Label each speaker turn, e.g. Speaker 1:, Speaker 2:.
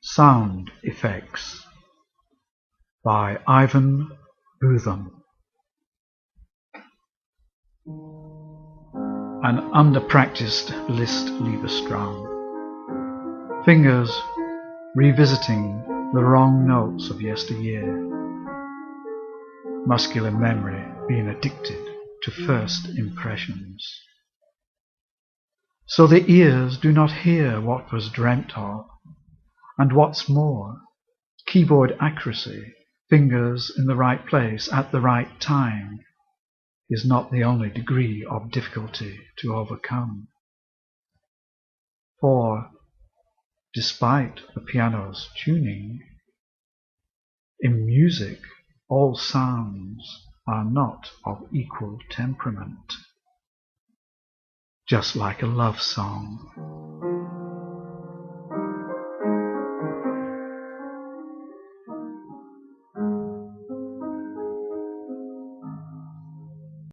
Speaker 1: Sound Effects by Ivan Bootham. An under-practiced Liszt Liebestraum. Fingers revisiting the wrong notes of yesteryear. Muscular memory being addicted to first impressions. So the ears do not hear what was dreamt of, and what's more, keyboard accuracy, fingers in the right place at the right time, is not the only degree of difficulty to overcome. For, despite the piano's tuning, in music all sounds are not of equal temperament, just like a love song.